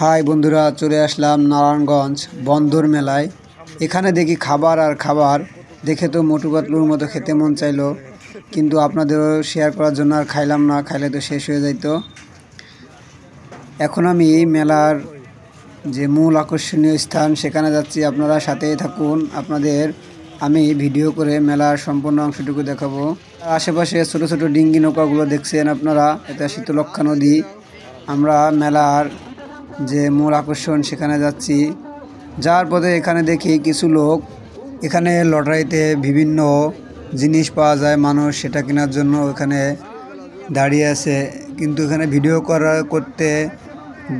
High বন্ধুরা, চলে আসলাম নারায়ণগঞ্জ বন্দর মেলায়। এখানে দেখি খাবার আর খাবার দেখে তো মোটু পাতলুর মতো খেতে মন চাইলো, কিন্তু আপনাদেরও শেয়ার করার জন্য আর খাইলাম না, খাইলে তো শেষ হয়ে যাইতো। এখন আমি মেলার যে মূল আকর্ষণীয় স্থান সেখানে যাচ্ছি, আপনারা সাথেই থাকুন। আপনাদের আমি ভিডিও করে মেলার সম্পূর্ণ অংশটুকু দেখাবো। আশেপাশে ছোট ছোট ডিঙ্গি নৌকাগুলো দেখছেন আপনারা, এটা শীতলক্ষা নদী। আমরা মেলার যে মূল আকর্ষণ সেখানে যাচ্ছি। যাওয়ার পথে এখানে দেখি কিছু লোক, এখানে লটারিতে বিভিন্ন জিনিস পাওয়া যায়, মানুষ সেটা কেনার জন্য এখানে দাঁড়িয়ে আছে, কিন্তু এখানে ভিডিও করতে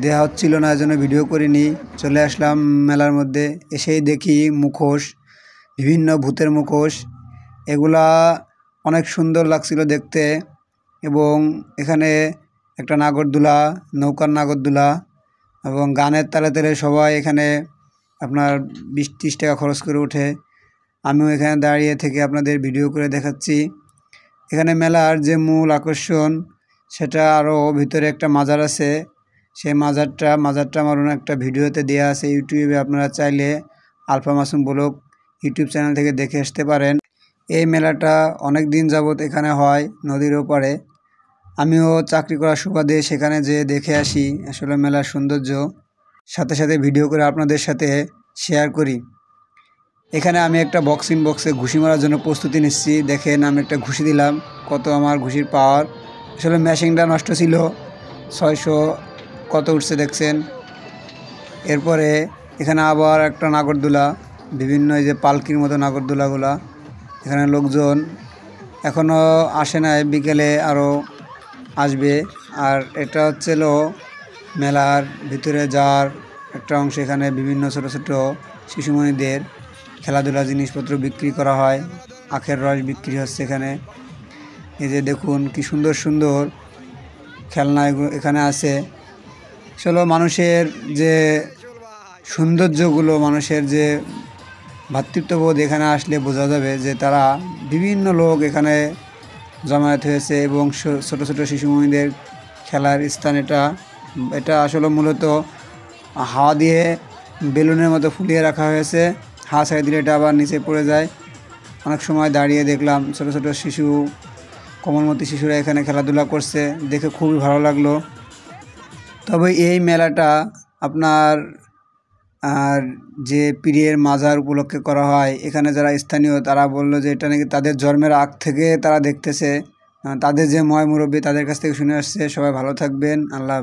দেওয়া হচ্ছিল না, এজন্য ভিডিও করিনি। চলে আসলাম মেলার মধ্যে। এসেই দেখি মুখোশ, বিভিন্ন ভূতের মুখোশ, এগুলা অনেক সুন্দর লাগছিল দেখতে। এবং এখানে একটা নাগরদোলা, নৌকার নাগরদোলা, এবং গানের তালে তালে সবাই এখানে আপনার 20-30 টাকা খরচ করে ওঠে। আমিও এখানে দাঁড়িয়ে থেকে আপনাদের ভিডিও করে দেখাচ্ছি। এখানে মেলার যে মূল আকর্ষণ সেটা আরও ভিতরে একটা মাজার আছে। সেই মাজারটা আমার অন্য একটা ভিডিওতে দেওয়া আছে ইউটিউবে, আপনারা চাইলে Alpha Masum blog YouTube channel থেকে দেখে আসতে পারেন। এই মেলাটা অনেক দিন যাবত এখানে হয় নদীর ওপারে। আমিও চাকরি করার সুবাদে সেখানে যেয়ে দেখে আসি আসলে মেলার সৌন্দর্য, সাথে সাথে ভিডিও করে আপনাদের সাথে শেয়ার করি। এখানে আমি একটা বক্সে ঘুষি মারার জন্য প্রস্তুতি নিচ্ছি। দেখেন, আমি একটা ঘুষি দিলাম, কত আমার ঘুষির পাওয়ার। আসলে মেশিনটা নষ্ট ছিল, 600 কত উঠছে দেখছেন। এরপরে এখানে আবার একটা নাগরদোলা, বিভিন্ন এই যে পালকির মতো নাগরদোলাগুলা। এখানে লোকজন এখনও আসে নাই, বিকেলে আরও আসবে। আর এটা হচ্ছিল মেলার ভিতরে যাওয়ার একটা অংশ। এখানে বিভিন্ন ছোট ছোট শিশুমণিদের খেলাধুলা জিনিসপত্র বিক্রি করা হয়, আখের রস বিক্রি হচ্ছে এখানে। এই যে দেখুন কি সুন্দর সুন্দর খেলনা এখানে আছে। আসলে মানুষের যে সৌন্দর্যগুলো, মানুষের যে ভ্রাতৃত্ববোধ এখানে আসলে বোঝা যাবে যে তারা বিভিন্ন লোক এখানে জমায়েত হয়েছে। এবং ছোট ছোট শিশুমণিদের খেলার স্থান এটা আসলে মূলত হাওয়া দিয়ে বেলুনের মতো ফুলিয়ে রাখা হয়েছে। হাওয়া ছেড়ে দিলে এটা আবার নিচে পড়ে যায়। অনেক সময় দাঁড়িয়ে দেখলাম ছোট ছোট শিশু, কোমলমতি শিশুরা এখানে খেলাধুলা করছে, দেখে খুবই ভালো লাগলো। তবে এই মেলাটা আপনার আর যে পীরের মাজার উপলক্ষে করা হয়, এখানে যারা স্থানীয় তারা বললো যে এটা নাকি তাদের জন্মের আগ থেকে তারা দেখতেছে, তাদের যে মুরব্বী তাদের কাছ থেকে শুনে আসছে। সবাই ভালো থাকবেন, আল্লাহ।